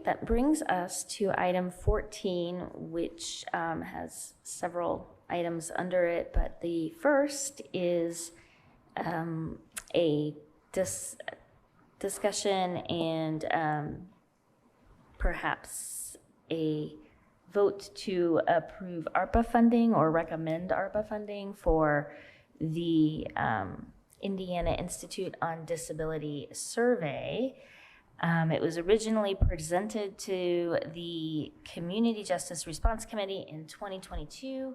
that brings us to item 14, which has several items under it, but the first is a discussion and perhaps a vote to approve ARPA funding or recommend ARPA funding for the Indiana Institute on Disability survey. It was originally presented to the Community Justice Response Committee in 2022,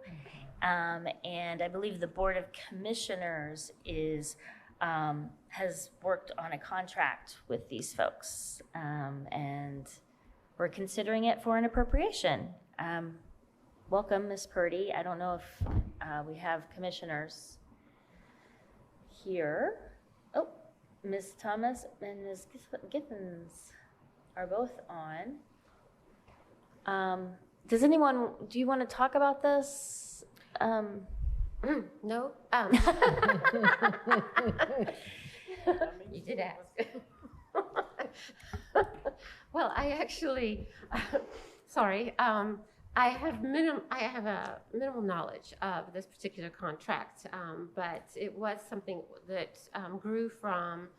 and I believe the Board of Commissioners has worked on a contract with these folks, and we're considering it for an appropriation. Welcome, Ms. Purdy. I don't know if we have commissioners here. Oh, Ms. Thomas and Ms. Giffens are both on. Do you want to talk about this? No. You did ask. Well, I actually, sorry, I have a minimal knowledge of this particular contract, but it was something that grew from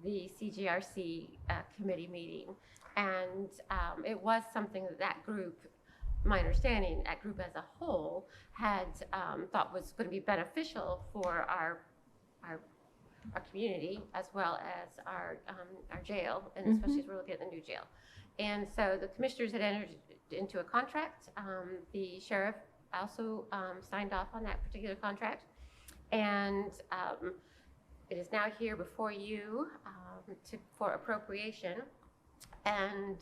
the CJRC committee meeting, and it was something that group, my understanding, that group as a whole had thought was going to be beneficial for our community as well as our jail, and especially as we're looking at the new jail. And so the commissioners had entered into a contract. The sheriff also signed off on that particular contract, and it is now here before you for appropriation. And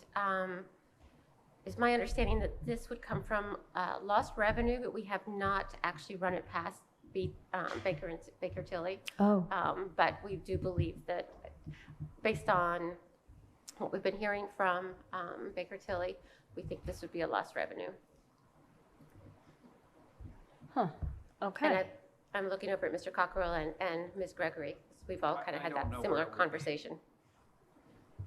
it's my understanding that this would come from lost revenue, but we have not actually run it past Baker Tilly. Oh. But we do believe that based on what we've been hearing from Baker Tilly, we think this would be a lost revenue. Huh. Okay. And I'm looking over at Mr. Cockrell and Ms. Gregory. We've all kind of had that similar conversation.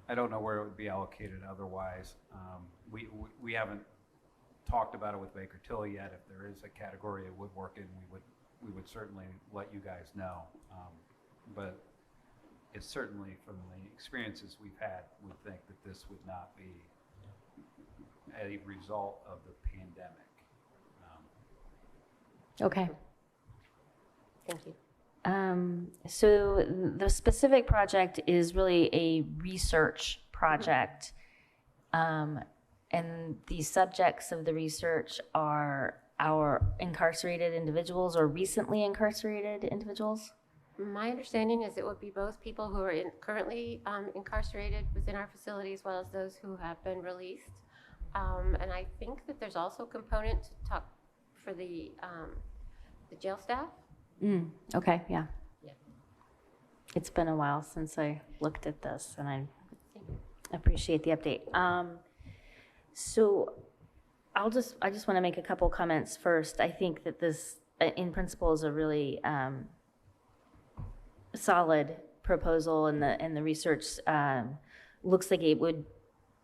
I don't know where it would be allocated otherwise. We haven't talked about it with Baker Tilly yet. If there is a category it would work in, we would certainly let you guys know. But it's certainly, from the experiences we've had, we think that this would not be a result of the pandemic. Okay. Thank you. So the specific project is really a research project, and the subjects of the research are our incarcerated individuals or recently incarcerated individuals. My understanding is it would be both people who are currently incarcerated within our facility as well as those who have been released. And I think that there's also a component to talk for the jail staff. Okay, yeah. Yeah. It's been a while since I looked at this, and I appreciate the update. So I just want to make a couple comments first. I think that this, in principle, is a really solid proposal, and the research looks like it would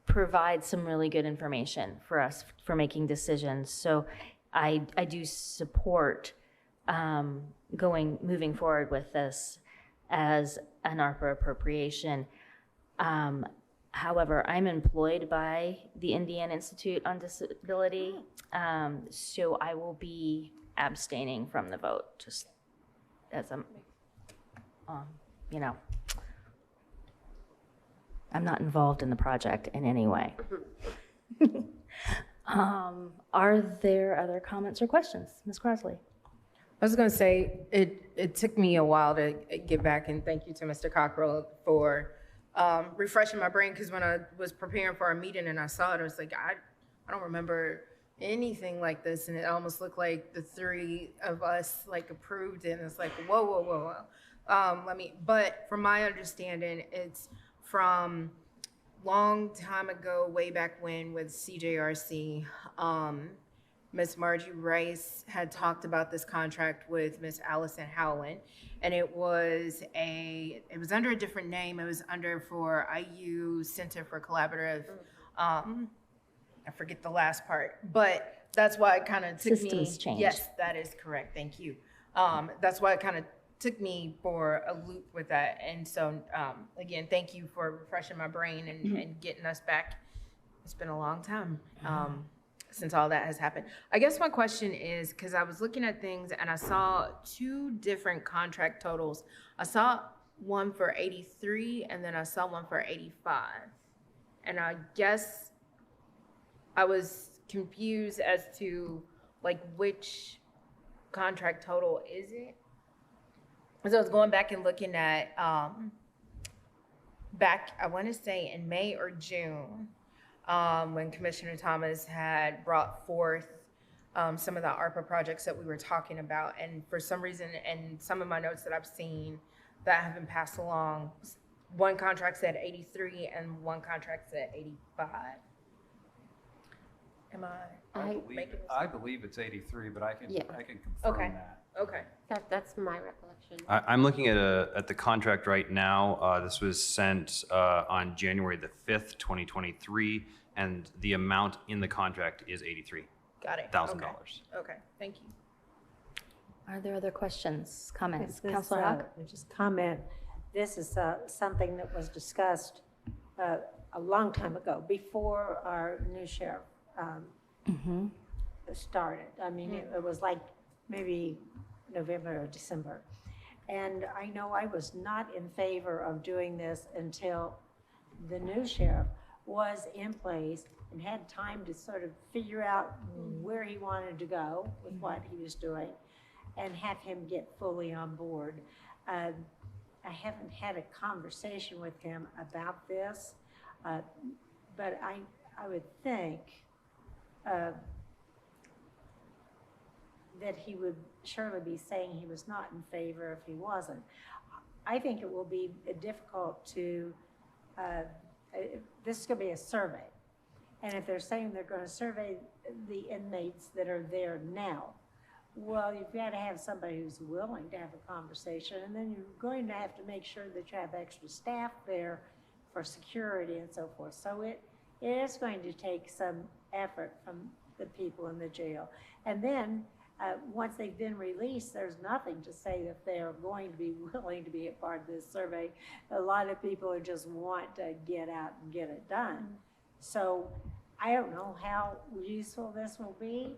provide some really good information for us for making decisions. So I do support moving forward with this as an ARPA appropriation. However, I'm employed by the Indiana Institute on Disability, so I will be abstaining from the vote, just as I'm, I'm not involved in the project in any way. Are there other comments or questions? Ms. Crosley? I was going to say, it took me a while to get back, and thank you to Mr. Cockrell for refreshing my brain, because when I was preparing for our meeting and I saw it, I was like, I don't remember anything like this, and it almost looked like the three of us approved it, and it's like, whoa. But from my understanding, it's from long time ago, way back when with CJRC. Ms. Margie Rice had talked about this contract with Ms. Allison Howland, and it was under a different name. It was for IU Center for Collaborative I forget the last part, but that's why it kind of took me. Systems change. Yes, that is correct. Thank you. That's why it kind of took me for a loop with that. And so, again, thank you for refreshing my brain and getting us back. It's been a long time since all that has happened. I guess my question is, because I was looking at things and I saw two different contract totals. I saw one for 83 and then I saw one for 85. And I guess I was confused as to like which contract total is it? So I was going back and looking at back, I want to say in May or June, when Commissioner Thomas had brought forth some of the ARPA projects that we were talking about. And for some reason, and some of my notes that I've seen that have been passed along, one contract said 83 and one contract said 85. Am I believe it's 83, but I can Yeah. confirm Okay. that. Okay. That's my recollection. I'm looking at the contract right now. This was sent on January the 5th, 2023, and the amount in the contract is Got it. $83,000. Okay. Thank you. Are there other questions, comments? This, Counselor Hawk? Just comment, this is something that was discussed a long time ago, before our new sheriff started. I mean, it was like maybe November or December. And I know I was not in favor of doing this until the new sheriff was in place and had time to sort of figure out where he wanted to go with what he was doing and have him get fully on board. I haven't had a conversation with him about this, but I would think that he would surely be saying he was not in favor if he wasn't. I think it will be difficult to, this is going to be a survey. And if they're saying they're going to survey the inmates that are there now, well, you've got to have somebody who's willing to have a conversation, and then you're going to have to make sure that you have extra staff there for security and so forth. So it is going to take some effort from the people in the jail. And then once they've been released, there's nothing to say that they're going to be willing to be a part of this survey. A lot of people just want to get out and get it done. So I don't know how useful this will be.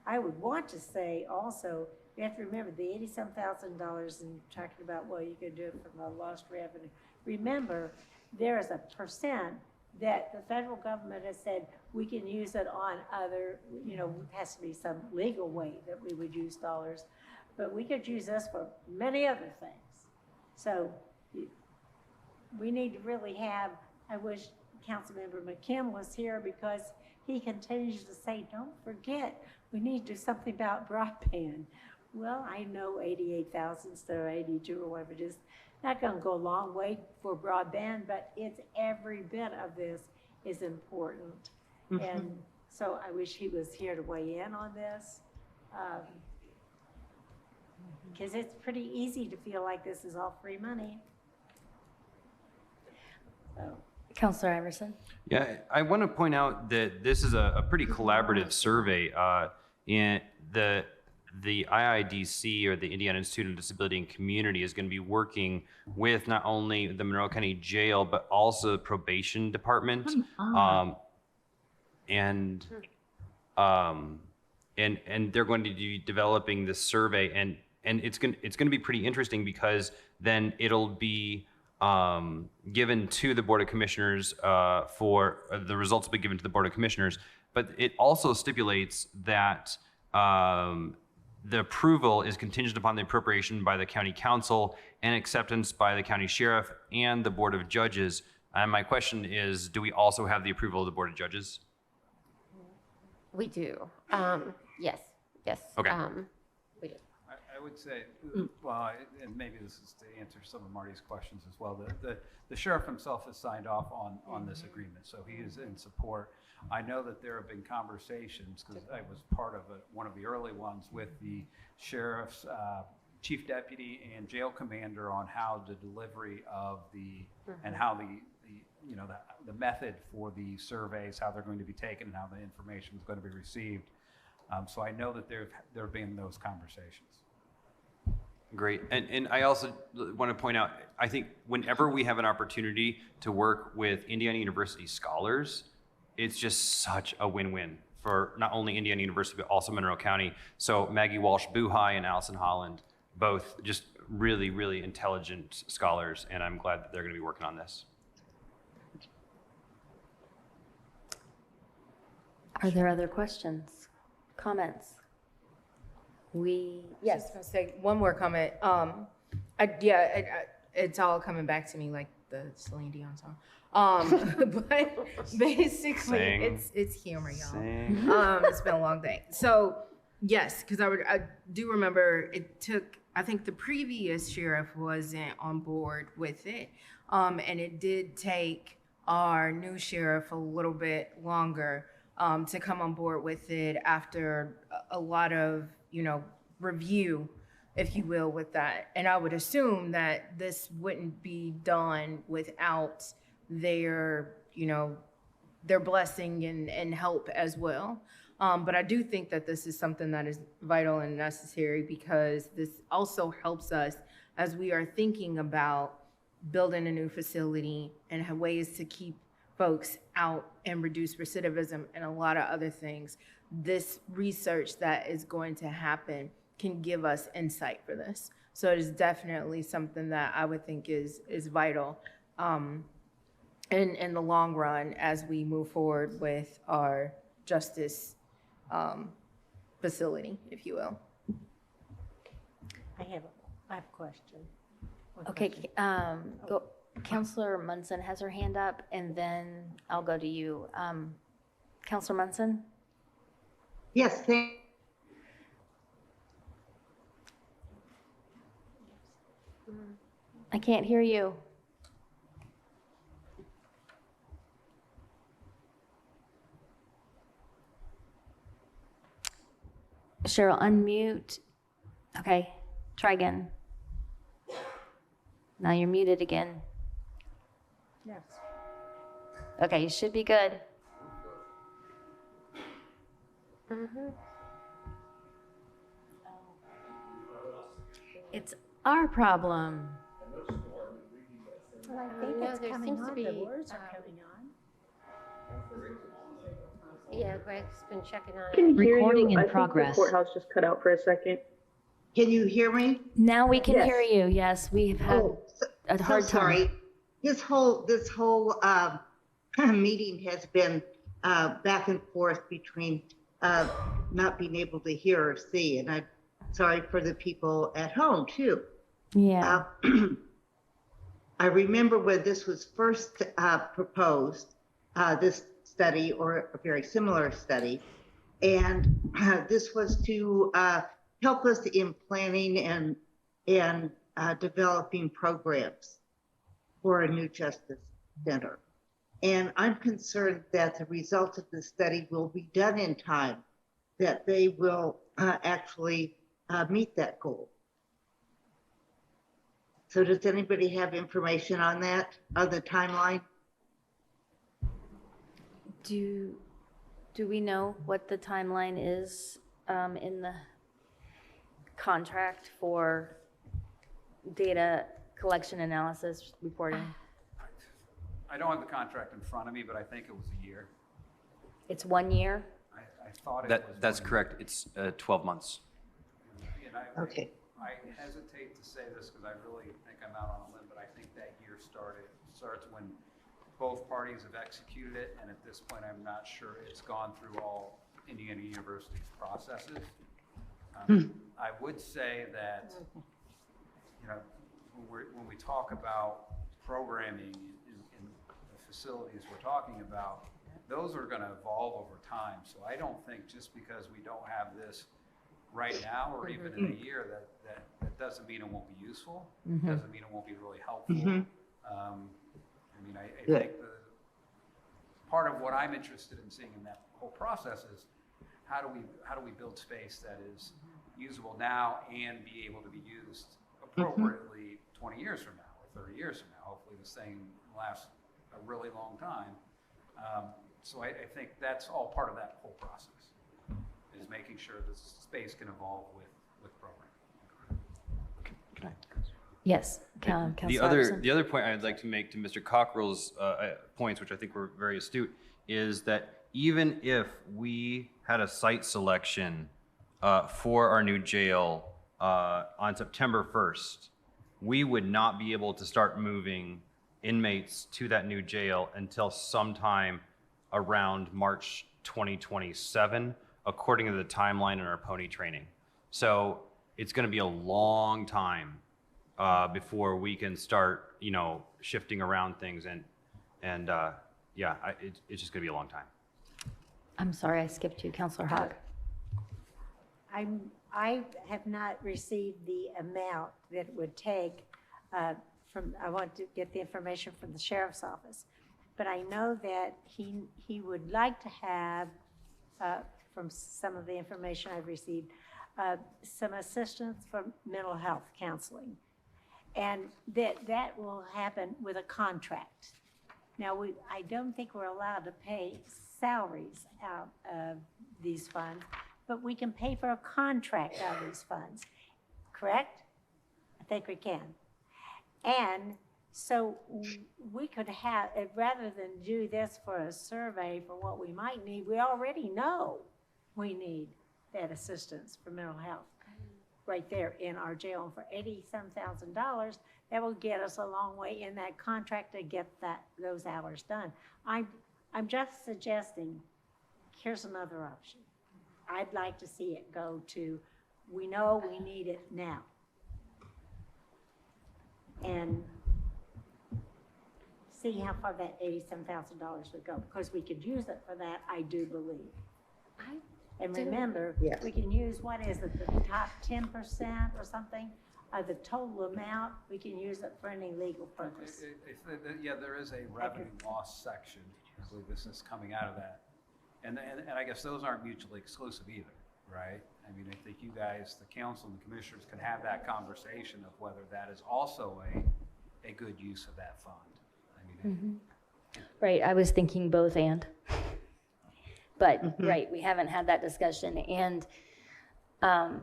I would want to say also, you have to remember the $87,000 and talking about, well, you could do it from the lost revenue. Remember, there is a percent that the federal government has said we can use it on other, it has to be some legal way that we would use dollars, but we could use this for many other things. So we need to really have, I wish Councilmember McKim was here because he continues to say, don't forget, we need to do something about broadband. Well, I know 88,000 instead of 82 or whatever it is, not going to go a long way for broadband, but it's every bit of this is important. And so I wish he was here to weigh in on this. Because it's pretty easy to feel like this is all free money. So. Counselor Iverson? Yeah, I want to point out that this is a pretty collaborative survey. In the IIDC, or the Indiana Institute on Disability and Community, is going to be working with not only the Monroe County Jail, but also the probation department. And they're going to be developing this survey, and it's going to be pretty interesting, because then it'll be given to the Board of Commissioners for the results will be given to the Board of Commissioners, but it also stipulates that the approval is contingent upon the appropriation by the county council and acceptance by the county sheriff and the Board of Judges. And my question is, do we also have the approval of the Board of Judges? We do. Yes. Okay. We do. I would say, well, and maybe this is to answer some of Marty's questions as well. The sheriff himself has signed off on this agreement, so he is in support. I know that there have been conversations, because I was part of one of the early ones, with the sheriff's chief deputy and jail commander on how the delivery of and how the you know, the method for the surveys, how they're going to be taken, and how the information is going to be received. So I know that there have been those conversations. Great. And I also want to point out, I think whenever we have an opportunity to work with Indiana University scholars, it's just such a win-win for not only Indiana University, but also Monroe County. So Maggie Walsh-Buhai and Allison Holland, both just really, really intelligent scholars, and I'm glad that they're going to be working on this. Are there other questions, comments? Yes, I was gonna say one more comment. It's all coming back to me like the Celine Dion song. But basically, Sing. it's humor, y'all. Sing. It's been a long day. So yes, because I do remember it took. I think the previous sheriff wasn't on board with it, and it did take our new sheriff a little bit longer to come on board with it after a lot of review, if you will, with that. And I would assume that this wouldn't be done without their blessing and help as well. But I do think that this is something that is vital and necessary, because this also helps us as we are thinking about building a new facility and have ways to keep folks out and reduce recidivism and a lot of other things. This research that is going to happen can give us insight for this. So it is definitely something that I would think is vital in the long run as we move forward with our justice facility, if you will. I have a question. One Okay, question. go. Counselor Munson has her hand up, and then I'll go to you. Counselor Munson? Yes, I can't hear you. Cheryl, unmute. Okay, try again. Now you're muted again. Yes. Okay, you should be good. It's our problem. Well, I think No, it's there coming seems to on, be, the words are coming on. Yeah, Greg's been checking on Can it. hear Recording you. in I think progress. the courthouse just cut out for a second. can you hear me? Now we can Yes. hear you. Yes, we've had Oh, a so hard time. sorry. This whole meeting has been back and forth between not being able to hear or see, and I'm sorry for the people at home too. Yeah. I remember when this was first proposed, this study or a very similar study, and this was to help us in planning and developing programs for a new justice center. And I'm concerned that the results of the study will be done in time, that they will actually meet that goal. So does anybody have information on that, on the timeline? Do we know what the timeline is in the contract for data collection, analysis, reporting? I don't have the contract in front of me, but I think it was a year. It's 1 year? I thought it was. That's 1 year. correct. It's 12 months. And I Okay. hesitate to say this because I really think I'm out on a limb, but I think that year starts when both parties have executed it, and at this point, I'm not sure it's gone through all Indiana University's processes. I would say that, when we talk about programming in the facilities we're talking about, those are going to evolve over time. So I don't think just because we don't have this right now or even in a year that doesn't mean it won't be useful. Doesn't mean it won't be really helpful. I think the part of what I'm interested in seeing in that whole process is how do we build space that is usable now and be able to be used appropriately 20 years from now or 30 years from now. Hopefully this thing lasts a really long time. So I think that's all part of that whole process, is making sure the space can evolve with programming. Yes, The Councilor other, Iverson? the other point I'd like to make to Mr. Cockrell's points, which I think were very astute, is that even if we had a site selection for our new jail on September 1st, we would not be able to start moving inmates to that new jail until sometime around March 2027, according to the timeline in our pony training. So it's going to be a long time before we can start, shifting around things, and it's just going to be a long time. I'm sorry, I skipped you, Councilor Hawk. I have not received the amount that it would take I want to get the information from the sheriff's office. But I know that he would like to have, from some of the information I've received, some assistance for mental health counseling. And that will happen with a contract. Now, I don't think we're allowed to pay salaries out of these funds, but we can pay for a contract out of these funds, correct? I think we can. And so we could have, rather than do this for a survey for what we might need, we already know we need that assistance for mental health right there in our jail. And for $80-some thousand, that will get us a long way in that contract to get those hours done. I'm just suggesting, here's another option. I'd like to see it go to, we know we need it now. And see how far that $87,000 would go, because we could use it for that, I do believe. And remember, Yes. we can use, what is it, the top 10% or something of the total amount, we can use it for any legal purpose. Yeah, there is a revenue loss section. I believe this is coming out of that. And I guess those aren't mutually exclusive either, right? I mean, I think you guys, the council and the commissioners, can have that conversation of whether that is also a good use of that fund. I mean, Right, I was thinking both and. But, right, we haven't had that discussion, and I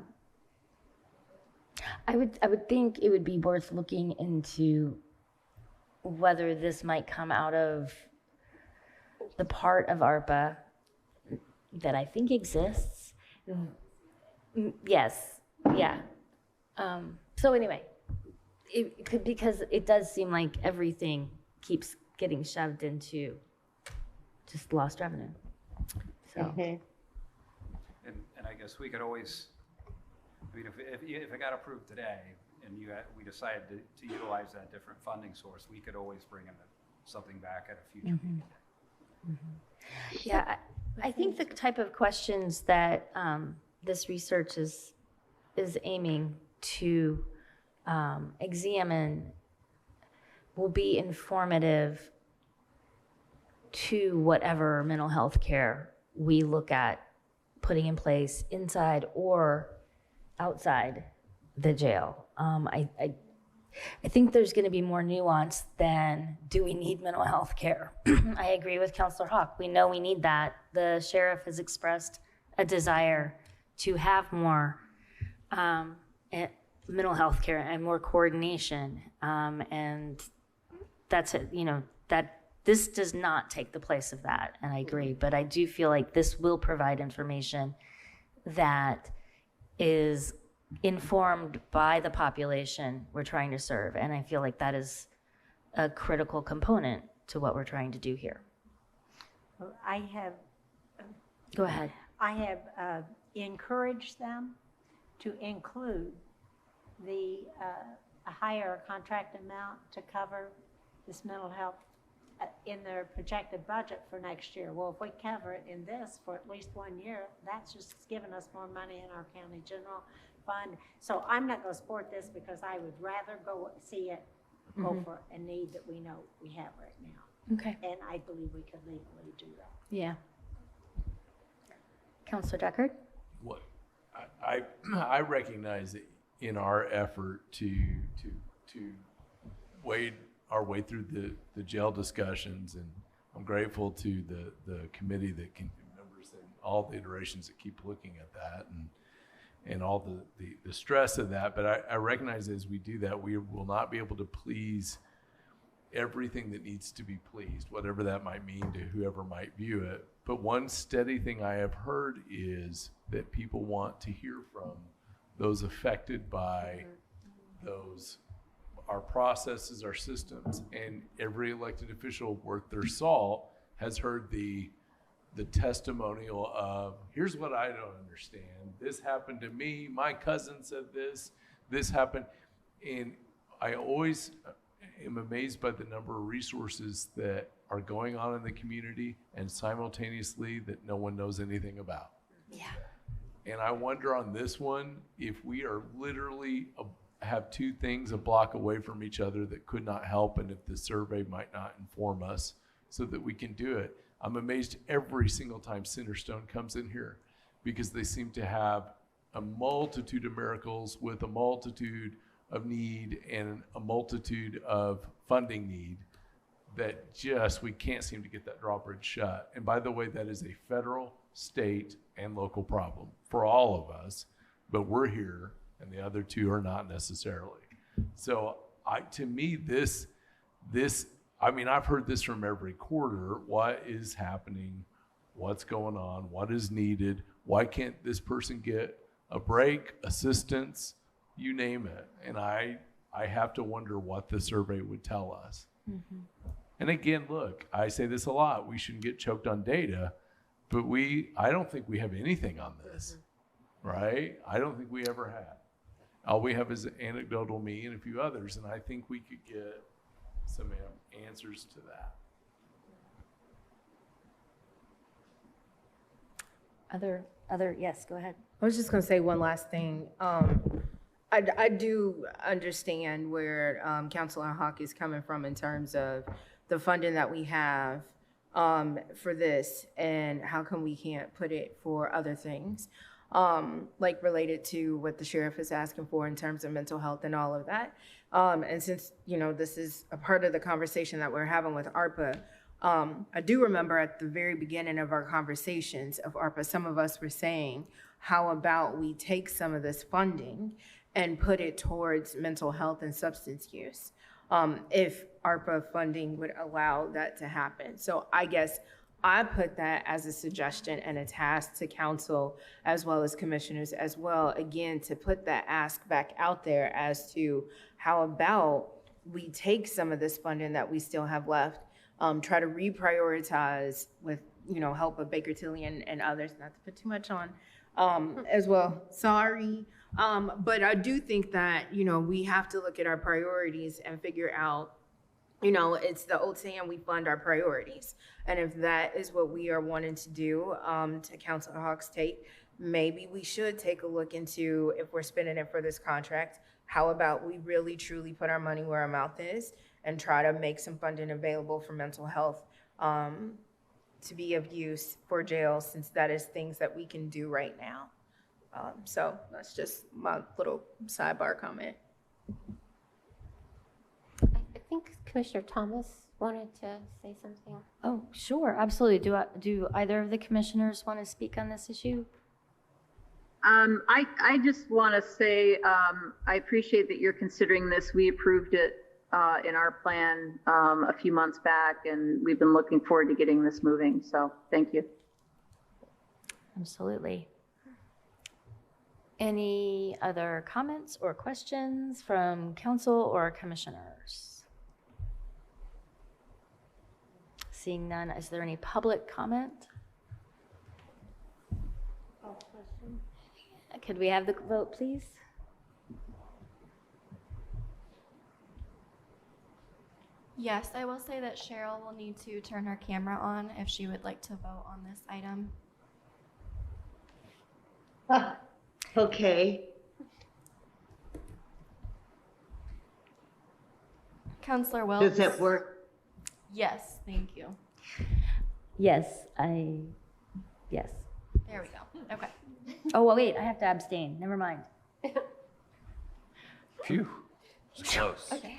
would think it would be worth looking into whether this might come out of the part of ARPA that I think exists. Yes, yeah. So anyway, it could, because it does seem like everything keeps getting shoved into just lost revenue. So, and I guess we could always, I mean, if it got approved today and we decided to utilize that different funding source, we could always bring in something back at a future meeting. yeah, I think the type of questions that this research is aiming to examine will be informative to whatever mental health care we look at putting in place inside or outside the jail. I think there's going to be more nuance than, do we need mental health care? I agree with Councilor Hawk. We know we need that. The sheriff has expressed a desire to have more mental health care and more coordination. And that's it, that this does not take the place of that, and I agree. But I do feel like this will provide information that is informed by the population we're trying to serve. And I feel like that is a critical component to what we're trying to do here. Well, Go ahead. I have encouraged them to include a higher contract amount to cover this mental health in their projected budget for next year. Well, if we cover it in this for at least 1 year, that's just giving us more money in our county general fund. So I'm not going to support this, because I would rather go see it go for a need that we know we have right now. Okay. And I believe we could legally do that. Yeah. Councilor Deckard? What I recognize that in our effort to wade our way through the jail discussions, and I'm grateful to the committee that can members in all the iterations that keep looking at that and all the stress of that. But I recognize as we do that, we will not be able to please everything that needs to be pleased, whatever that might mean to whoever might view it. But one steady thing I have heard is that people want to hear from those affected by those, our processes, our systems, and every elected official worth their salt has heard the testimonial of, here's what I don't understand. This happened to me. My cousin said this happened. And I always am amazed by the number of resources that are going on in the community and simultaneously that no one knows anything about. Yeah. And I wonder on this one, if we are literally have two things a block away from each other that could not help, and if the survey might not inform us so that we can do it. I'm amazed every single time Centerstone comes in here because they seem to have a multitude of miracles with a multitude of need and a multitude of funding need that just, we can't seem to get that drawbridge shut. And by the way, that is a federal, state, and local problem for all of us, but we're here and the other two are not necessarily. So to me, I mean, I've heard this from every quarter. What is happening? What's going on? What is needed? Why can't this person get a break, assistance, you name it? And I have to wonder what the survey would tell us. Mm-hmm. And again, look, I say this a lot. We shouldn't get choked on data, but I don't think we have anything on this, right? I don't think we ever have. All we have is anecdotal me and a few others, and I think we could get some answers to that. Yes, go ahead. I was just going to say one last thing. I do understand where Councilor Hawk is coming from in terms of the funding that we have for this and how come we can't put it for other things, like related to what the sheriff is asking for in terms of mental health and all of that. And since, this is a part of the conversation that we're having with ARPA, I do remember at the very beginning of our conversations of ARPA, some of us were saying, how about we take some of this funding and put it towards mental health and substance use, if ARPA funding would allow that to happen. So I guess I put that as a suggestion and a task to council as well as commissioners as well, again, to put that ask back out there as to how about we take some of this funding that we still have left, try to reprioritize with, help of Baker Tilly and others, not to put too much on as well. Sorry. But I do think that, we have to look at our priorities and figure out, it's the old saying, we fund our priorities. And if that is what we are wanting to do, to Councilor Hawk's take, maybe we should take a look into, if we're spending it for this contract, how about we really truly put our money where our mouth is and try to make some funding available for mental health to be of use for jails, since that is things that we can do right now. So that's just my little sidebar comment. I think Commissioner Thomas wanted to say something. Oh, sure, absolutely. Do either of the commissioners want to speak on this issue? I just want to say I appreciate that you're considering this. We approved it in our plan a few months back, and we've been looking forward to getting this moving. So thank you. Absolutely. Any other comments or questions from council or commissioners? Seeing none, is there any public comment? Could we have the vote, please? Yes, I will say that Cheryl will need to turn her camera on if she would like to vote on this item. Okay. Councilor Wilkes? Does it work? Yes, thank you. Yes. Yes. There we go. Okay. Oh, well, wait, I have to abstain. Never mind. Phew, it's close. Okay.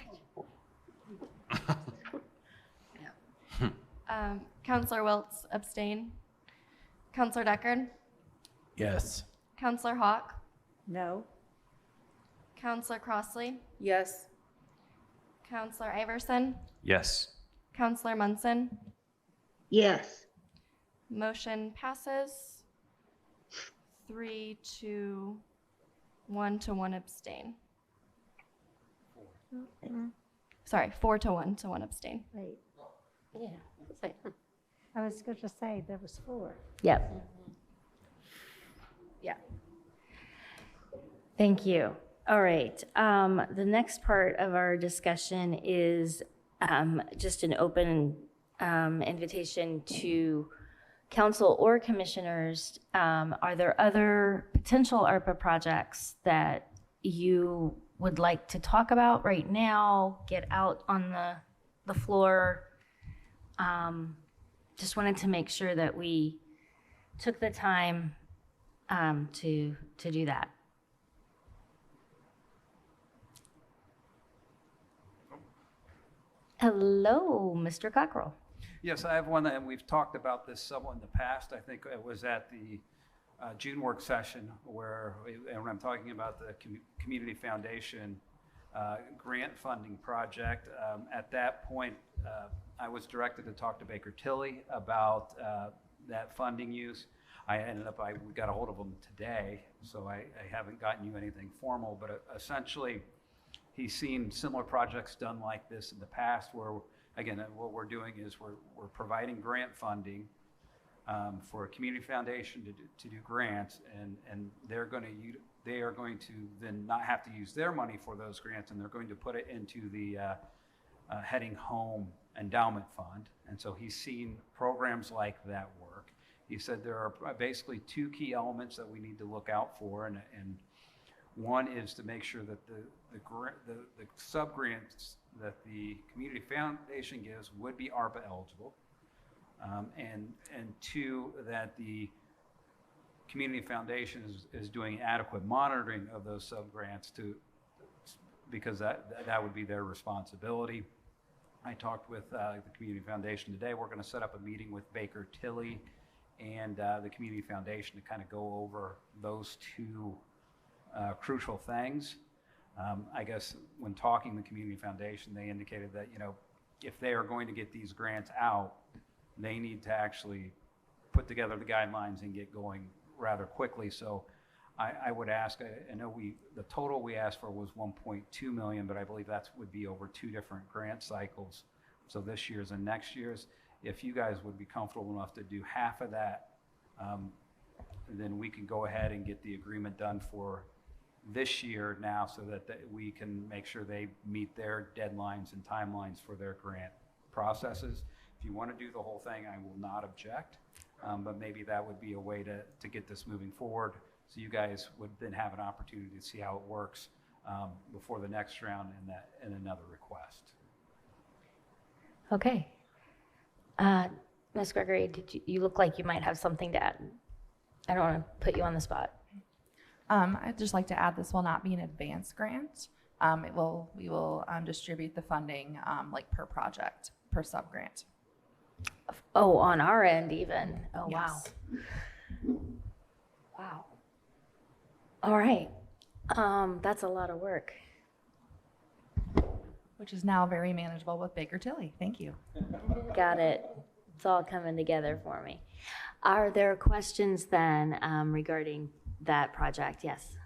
Counselor Wiltz, abstain. Counselor Deckard, Yes. Counselor Hawk, No? Counselor Crossley, Yes. Counselor Iverson, Yes. Counselor Munson. Yes. Motion passes 3 to 1 to 1 abstain. Sorry, 4 to 1 to 1 abstain. Wait, Yeah. So, I was going to say there was 4. Yep. Yeah. Thank you. All right. The next part of our discussion is just an open invitation to council or commissioners. Are there other potential ARPA projects that you would like to talk about right now, get out on the floor? Just wanted to make sure that we took the time to do that. Hello, Mr. Cockrell. Yes, I have one, and we've talked about this somewhat in the past. I think it was at the June work session where, and when I'm talking about the Community Foundation grant funding project, at that point, I was directed to talk to Baker Tilly about that funding use. We got a hold of them today, so I haven't gotten you anything formal, but essentially, he's seen similar projects done like this in the past where, again, what we're doing is we're providing grant funding for a community foundation to do grants, and they are going to then not have to use their money for those grants, and they're going to put it into the Heading Home Endowment Fund. And so he's seen programs like that work. He said there are basically two key elements that we need to look out for, and one is to make sure that the sub-grants that the community foundation gives would be ARPA eligible, and two, that the community foundation is doing adequate monitoring of those sub-grants because that would be their responsibility. I talked with the community foundation today. We're going to set up a meeting with Baker Tilly and the community foundation to kind of go over those two crucial things. I guess when talking to the community foundation, they indicated that, if they are going to get these grants out, they need to actually put together the guidelines and get going rather quickly. So I would ask, I know the total we asked for was 1.2 million, but I believe that would be over 2 different grant cycles. So this year's and next year's. If you guys would be comfortable enough to do half of that, then we can go ahead and get the agreement done for this year now so that we can make sure they meet their deadlines and timelines for their grant processes. If you want to do the whole thing, I will not object, but maybe that would be a way to get this moving forward so you guys would then have an opportunity to see how it works before the next round and another request. Okay. Ms. Gregory, you look like you might have something to add. I don't want to put you on the spot. I'd just like to add this will not be an advance grant. We will distribute the funding like per project, per sub-grant. Oh, on our end even. Oh, Yes. wow. Wow. All right. That's a lot of work. Which is now very manageable with Baker Tilly. Thank you. Got it. It's all coming together for me. Are there questions then regarding that project? Yes.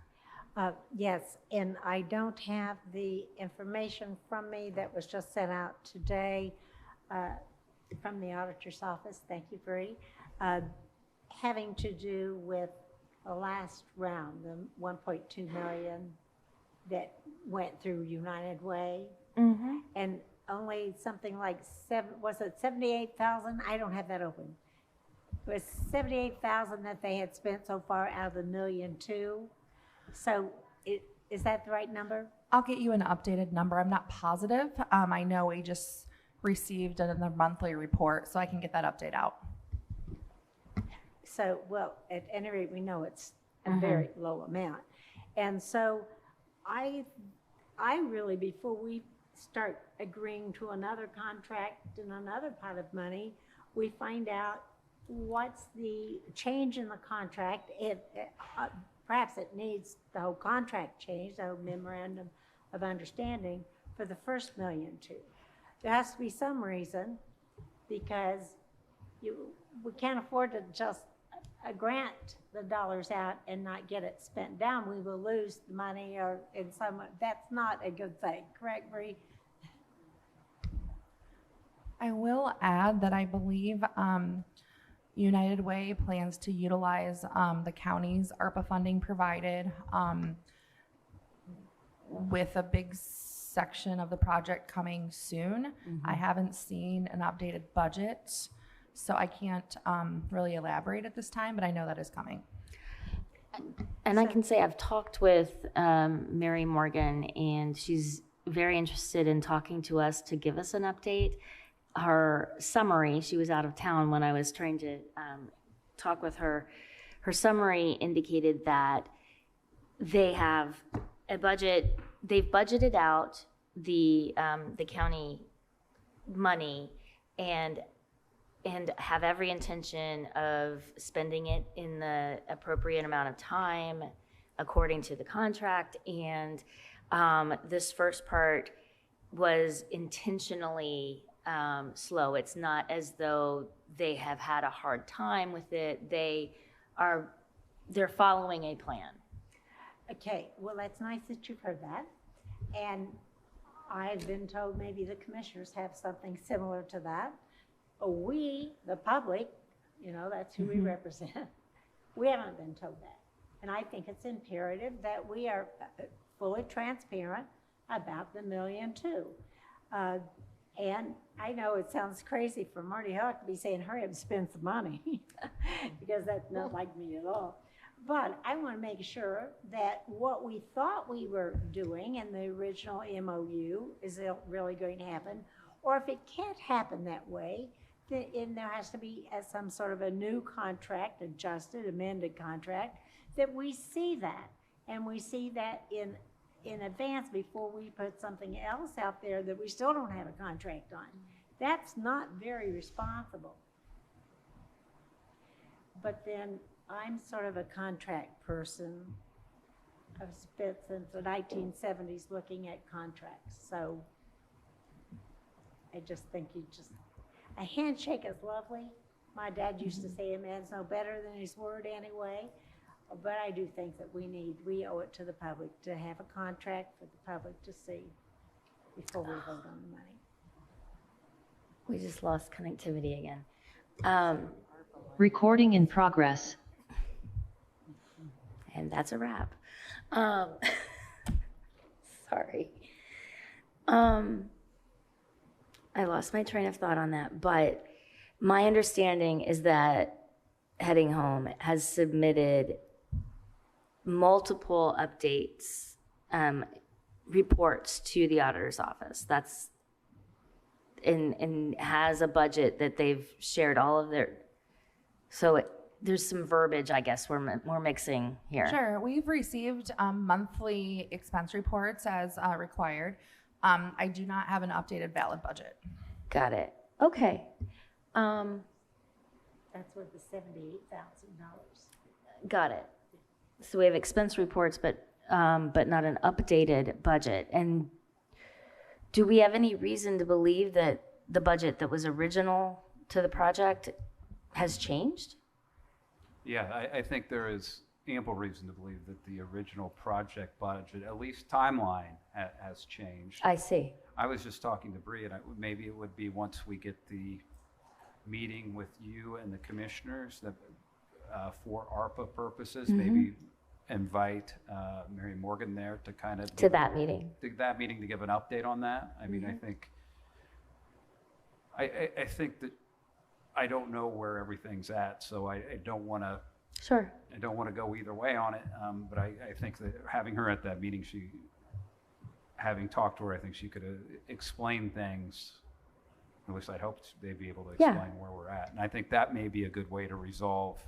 Yes, and I don't have the information from me that was just sent out today from the auditor's office. Thank you, Bree. Having to do with the last round, the 1.2 million that went through United Way. Mm-hmm. And only something like 78,000? I don't have that open. It was 78,000 that they had spent so far out of the $1.2 million. So is that the right number? I'll get you an updated number. I'm not positive. I know we just received another monthly report, so I can get that update out. So, well, at any rate, we know it's a very low amount. And so I really, before we start agreeing to another contract and another pot of money, we find out what's the change in the contract. Perhaps it needs the whole contract changed, the whole memorandum of understanding for the first $1.2 million. There has to be some reason, because we can't afford to just grant the dollars out and not get it spent down. We will lose the money, or in some, that's not a good thing. Correct, Bree? I will add that I believe United Way plans to utilize the county's ARPA funding provided with a big section of the project coming soon. I haven't seen an updated budget, so I can't really elaborate at this time, but I know that is coming. And I can say I've talked with Mary Morgan, and she's very interested in talking to us to give us an update. Her summary, she was out of town when I was trying to talk with her. Her summary indicated that they have a budget, they've budgeted out the county money and have every intention of spending it in the appropriate amount of time according to the contract. And this first part was intentionally slow. It's not as though they have had a hard time with it. They're following a plan. Okay, well, that's nice that you've heard that. And I've been told maybe the commissioners have something similar to that. We, the public, that's who we represent, we haven't been told that. And I think it's imperative that we are fully transparent about the $1.2 million. And I know it sounds crazy for Marty Hawk to be saying, hurry up and spend some money, because that's not like me at all. But I want to make sure that what we thought we were doing in the original MOU is really going to happen. Or if it can't happen that way, then there has to be some sort of a new contract, adjusted, amended contract, that we see that. And we see that in advance before we put something else out there that we still don't have a contract on. That's not very responsible. But then I'm sort of a contract person. I've spent since the 1970s looking at contracts. So I just think a handshake is lovely. My dad used to say a man's no better than his word anyway. But I do think that we owe it to the public to have a contract for the public to see before we vote on the money. We just lost connectivity again. Recording in progress. And that's a wrap. Sorry. I lost my train of thought on that, but my understanding is that Heading Home has submitted multiple updates, reports to the auditor's office. That's and has a budget that they've shared all of their. So there's some verbiage, I guess, we're mixing here. Sure, we've received monthly expense reports as required. I do not have an updated valid budget. Got it. Okay. That's worth the $78,000. Got it. So we have expense reports, but not an updated budget. And do we have any reason to believe that the budget that was original to the project has changed? Yeah, I think there is ample reason to believe that the original project budget, at least timeline, has changed. I see. I was just talking to Bree, and maybe it would be once we get the meeting with you and the commissioners that for ARPA purposes, maybe invite Mary Morgan there to kind of To that meeting. to give an update on that. I mean, I think that I don't know where everything's at, so I don't want to. Sure. I don't want to go either way on it, but I think that having her at that meeting, having talked to her, I think she could explain things. At least I hope they'd be able to explain where we're at. And I think that may be a good way to resolve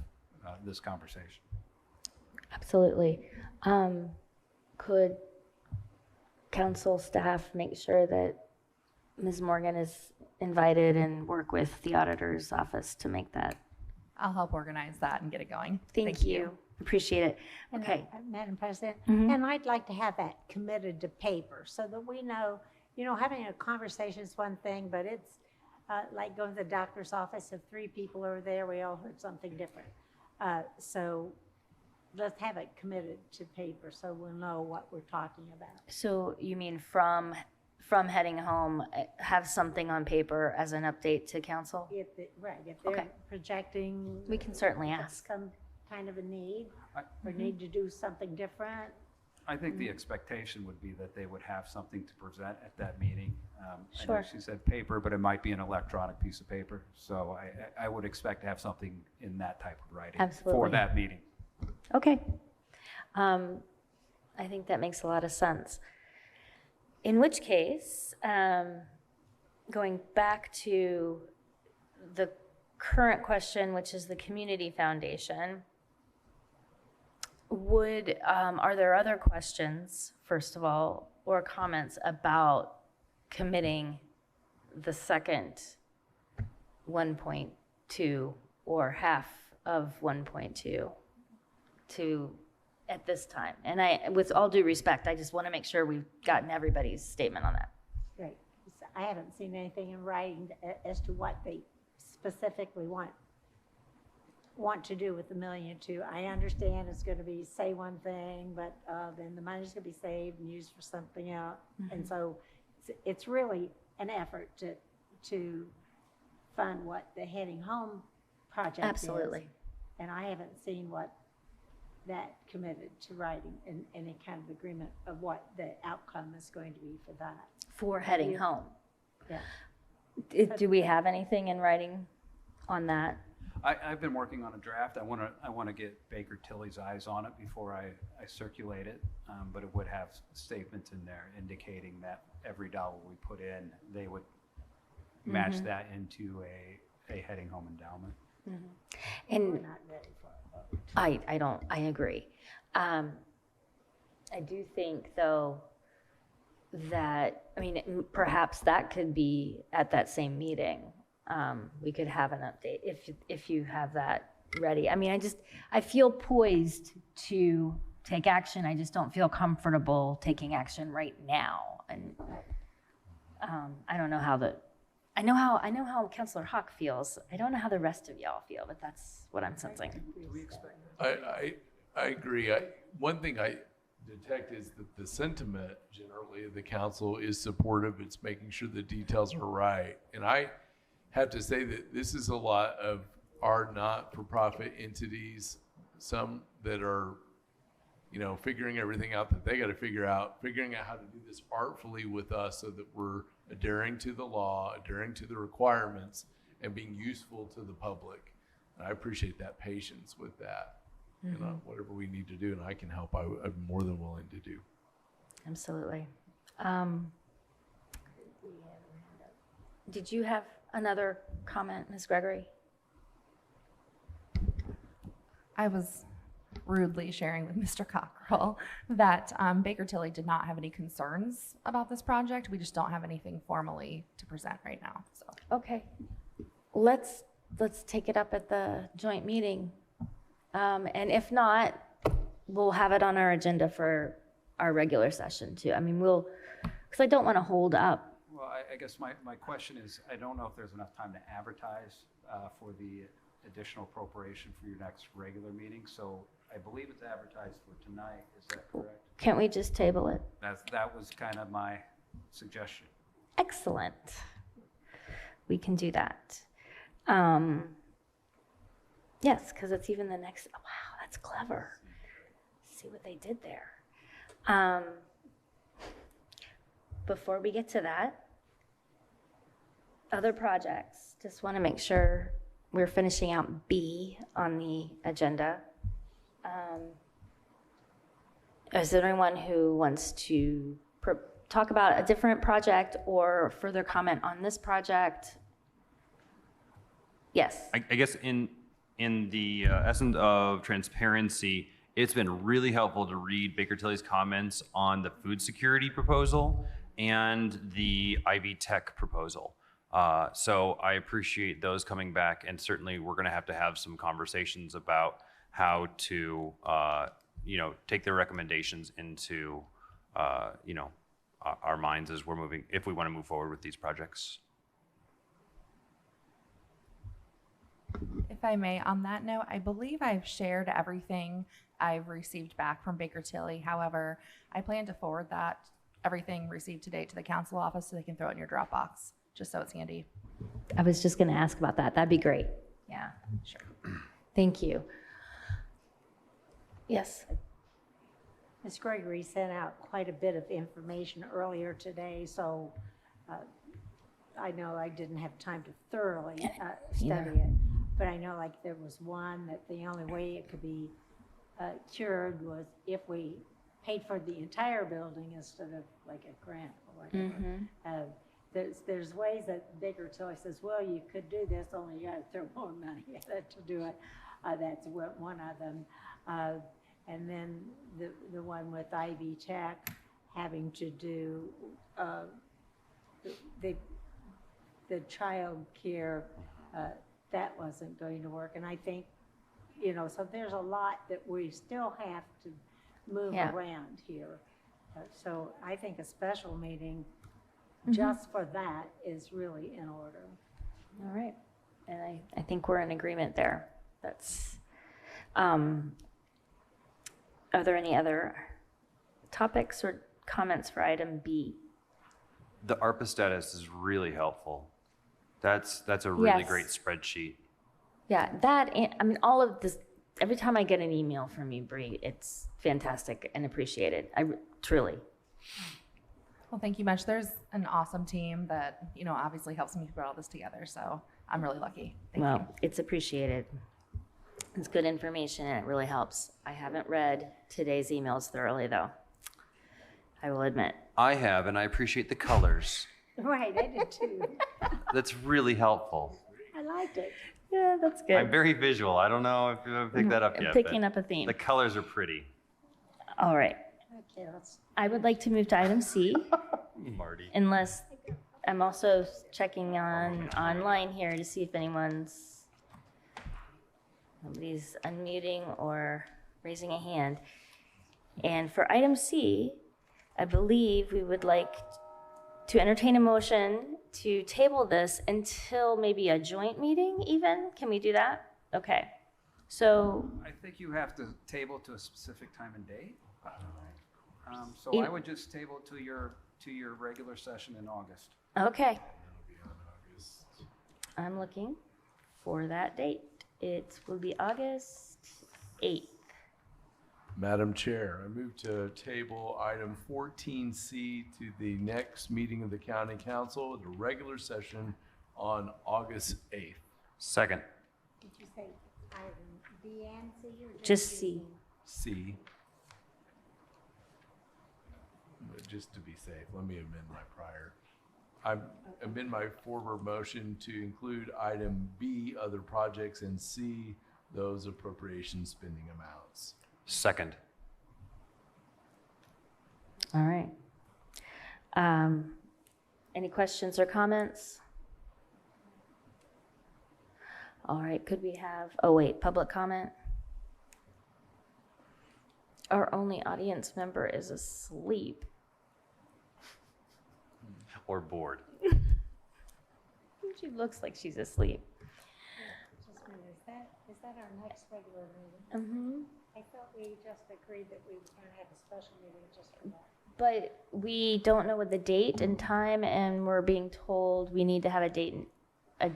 this conversation. Absolutely. Could council staff make sure that Ms. Morgan is invited and work with the auditor's office to make that. I'll help organize that and get it going. Thank you. Appreciate it. And, Okay. Madam President, Mhm. and I'd like to have that committed to paper so that we know, having a conversation is one thing, but it's like going to the doctor's office, if 3 people are there, we all heard something different. So let's have it committed to paper so we'll know what we're talking about. So you mean from heading home, have something on paper as an update to council? If they're Okay. projecting. We can certainly what's ask. Some kind of a need, or Mm-hmm. need to do something different. I think the expectation would be that they would have something to present at that meeting. I know Sure. she said paper, but it might be an electronic piece of paper. So I would expect to have something in that type of writing Absolutely. for that meeting. Okay. I think that makes a lot of sense. In which case, going back to the current question, which is the community foundation, are there other questions, first of all, or comments about committing the second 1.2 or half of 1.2 to at this time? And with all due respect, I just want to make sure we've gotten everybody's statement on that. Right. I haven't seen anything in writing as to what they specifically want to do with the $1.2 million. I understand it's going to be say one thing, but then the money's going to be saved and used for something else. And so it's really an effort to fund what the Heading Home project is. Absolutely. And I haven't seen what that committed to writing in any kind of agreement of what the outcome is going to be for that. For heading home. Yeah. Do we have anything in writing on that? I've been working on a draft. I want to get Baker Tilly's eyes on it before I circulate it. But it would have statements in there indicating that every dollar we put in, they would match that into a Heading Home endowment. And We're not ready for it. I agree. I do think, though, that, perhaps that could be at that same meeting. We could have an update if you have that ready. I feel poised to take action. I just don't feel comfortable taking action right now. And I don't know I know how Councilor Hawk feels. I don't know how the rest of y'all feel, but that's what I'm sensing. I agree. One thing I detect is that the sentiment generally of the council is supportive. It's making sure the details are right. And I have to say that this is a lot of our not-for-profit entities, some that are, figuring everything out that they got to figure out, figuring out how to do this artfully with us so that we're adhering to the law, adhering to the requirements, and being useful to the public. And I appreciate that patience with that. Whatever we need to do, and I can help, I'm more than willing to do. Absolutely. Did you have another comment, Ms. Gregory? I was rudely sharing with Mr. Cockrell that Baker Tilly did not have any concerns about this project. We just don't have anything formally to present right now. So Okay. Let's take it up at the joint meeting. And if not, we'll have it on our agenda for our regular session too. Because I don't want to hold up. Well, I guess my question is, I don't know if there's enough time to advertise for the additional appropriation for your next regular meeting. So I believe it's advertised for tonight. Is that correct? Can't we just table it? That was kind of my suggestion. Excellent. We can do that. Yes, because it's even the next, oh, wow, that's clever. See what they did there. Before we get to that, other projects, just want to make sure we're finishing out B on the agenda. Is there anyone who wants to talk about a different project or further comment on this project? Yes. I guess in the essence of transparency, it's been really helpful to read Baker Tilly's comments on the food security proposal and the Ivy Tech proposal. So I appreciate those coming back, and certainly we're going to have some conversations about how to, take their recommendations into, our minds as we're moving, if we want to move forward with these projects. If I may, on that note, I believe I've shared everything I've received back from Baker Tilly. However, I plan to forward everything received to date to the council office so they can throw it in your Dropbox, just so it's handy. I was just going to ask about that. That'd be great. Yeah, sure. Thank you. Yes. Ms. Gregory sent out quite a bit of information earlier today, so I know I didn't have time to thoroughly study it, but I know like there was one that the only way it could be cured was if we paid for the entire building instead of like a grant or whatever. There's ways that Baker Tilly says, well, you could do this, only you got to throw more money at it to do it. That's one of them. And then the one with Ivy Tech having to do the child care, that wasn't going to work. And I think, so there's a lot that we still have to move around here. So I think a special meeting just for that is really in order. All right. And I think we're in agreement there. That's, are there any other topics or comments for item B? The ARPA status is really helpful. That's a really Yes. great spreadsheet. Yeah, all of this, every time I get an email from you, Bree, it's fantastic and appreciated. Truly. Well, thank you much. There's an awesome team that, obviously helps me put all this together. So I'm really lucky. Thank you. It's appreciated. It's good information and it really helps. I haven't read today's emails thoroughly though. I will admit. I have, and I appreciate the colors. Right, I did too. That's really helpful. I liked it. Yeah, that's good. I'm very visual. I don't know if you've picked that up I'm yet. picking but up a theme. The colors are pretty. All right. Okay, I would like to move to item C, Marty. unless I'm also checking online here to see if nobody's unmuting or raising a hand. And for item C, I believe we would like to entertain a motion to table this until maybe a joint meeting even? Can we do that? Okay. So, I think you have to table to a specific time and date. So I would just table to your regular session in August. okay. I'm looking for that date. It will be August 8th. Madam Chair, I move to table item 14C to the next meeting of the County Council, the regular session on August 8th. Second. Did you say item B and C or Just C. C. But just to be safe, let me amend my prior. I amend my former motion to include item B, other projects, and C, those appropriation spending amounts. Second. All right. Any questions or comments? All right, could we have, public comment? Our only audience member is asleep. Or bored. She looks like she's asleep. Just a minute, is that our next regular meeting? I thought we just agreed that we were going to have a special meeting just for that. But we don't know what the date and time, and we're being told we need to have a date, a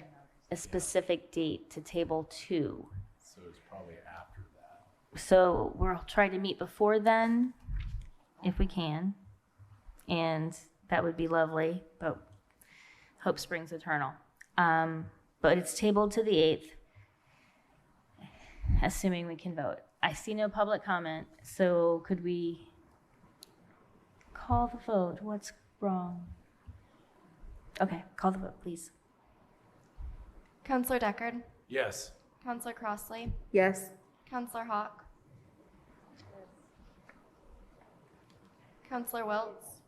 specific date to table 2. So it's probably after that. So we'll try to meet before then, if we can. And that would be lovely, but hope springs eternal. But it's tabled to the 8th, assuming we can vote. I see no public comment, so could we call the vote? What's wrong? Okay, call the vote, please. Counselor Deckard, Yes. Counselor Crossley, Yes. Counselor Hawk, Counselor Wiltz,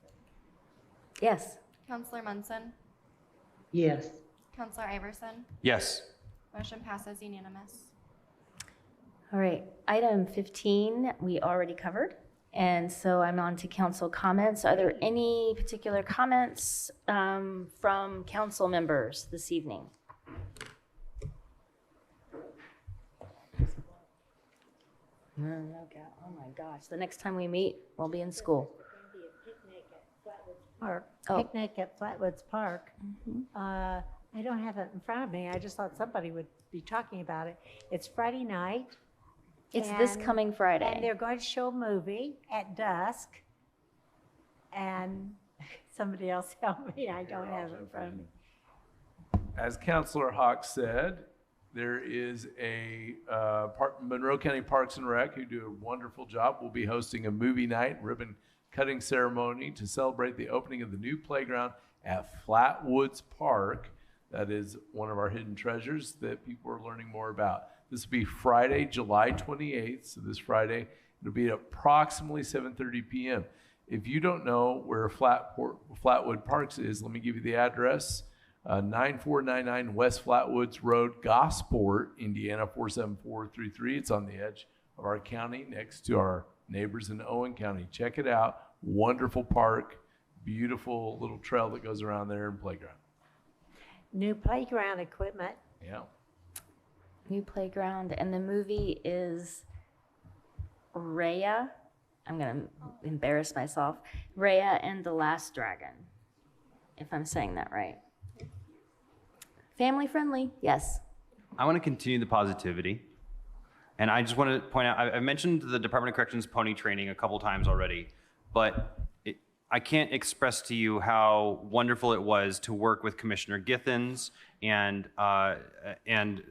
Yes. Counselor Munson, Yes. Counselor Iverson? Yes. Motion passes unanimous. All right, item 15, we already covered. And so I'm on to council comments. Are there any particular comments from council members this evening? Oh my gosh, the next time we meet, we'll be in school. Park, Oh. picnic at Flatwoods Park. I don't have it in front of me. I just thought somebody would be talking about it. It's Friday night. It's this and- coming Friday. And they're going to show a movie at dusk. And somebody else help me, I don't have it in front of me. As Councilor Hawk said, there is a Monroe County Parks and Rec, who do a wonderful job, will be hosting a movie night ribbon cutting ceremony to celebrate the opening of the new playground at Flatwoods Park. That is one of our hidden treasures that people are learning more about. This will be Friday, July 28th. So this Friday, it'll be at approximately 7:30 p.m. If you don't know where Flatwood Parks is, let me give you the address. 9499 West Flatwoods Road, Gosport, Indiana 47433. It's on the edge of our county next to our neighbors in Owen County. Check it out. Wonderful park, beautiful little trail that goes around there and playground. New playground equipment. Yeah. New playground, and the movie is Raya. I'm gonna embarrass myself. Raya and the Last Dragon, if I'm saying that right. Family friendly, yes. I want to continue the positivity. And I just want to point out, I mentioned the Department of Corrections pony training a couple times already, but I can't express to you how wonderful it was to work with Commissioner Githens and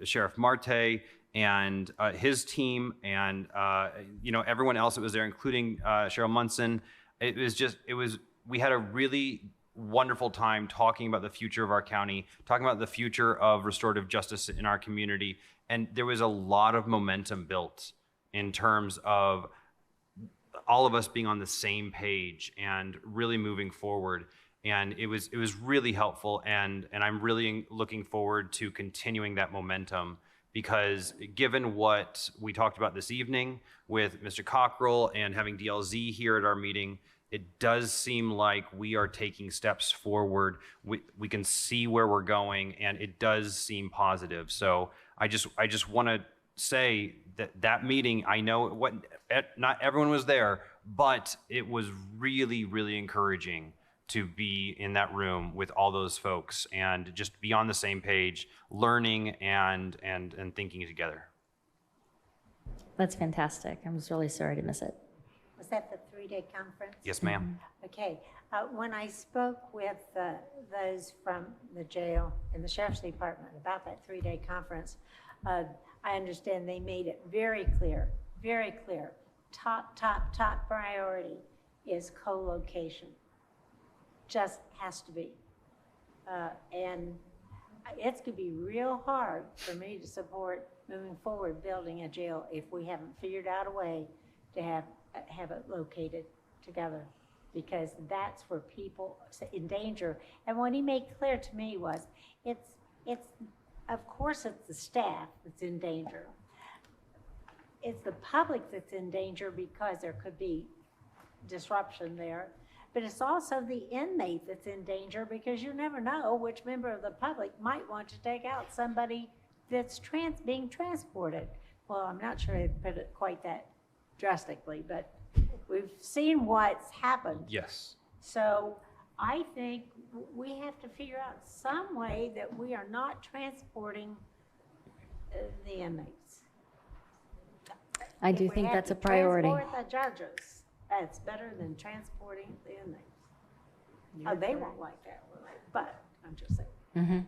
Sheriff Marte and his team and everyone else that was there, including Cheryl Munson. We had a really wonderful time talking about the future of our county, talking about the future of restorative justice in our community. And there was a lot of momentum built in terms of all of us being on the same page and really moving forward. And it was really helpful. And I'm really looking forward to continuing that momentum, because given what we talked about this evening with Mr. Cockrell and having DLZ here at our meeting, it does seem like we are taking steps forward. We can see where we're going, and it does seem positive. So I just want to say that meeting, I know not everyone was there, but it was really, really encouraging to be in that room with all those folks and just be on the same page, learning and thinking together. That's fantastic. I was really sorry to miss it. Was that the 3-day conference? Yes, ma'am. Okay. When I spoke with those from the jail and the sheriff's department about that 3-day conference, I understand they made it very clear, top priority is co-location. Just has to be. And it's going to be real hard for me to support moving forward building a jail if we haven't figured out a way to have it located together, because that's where people in danger. And what he made clear to me was it's of course it's the staff that's in danger. It's the public that's in danger because there could be disruption there. But it's also the inmate that's in danger, because you never know which member of the public might want to take out somebody that's being transported. Well, I'm not sure I'd put it quite that drastically, but we've seen what's happened. Yes. So I think we have to figure out some way that we are not transporting the inmates. I do If we think have that's to a priority. Transport the judges, that's better than transporting the inmates. Oh, they won't like that, will they? But I'm just saying. Mm-hmm.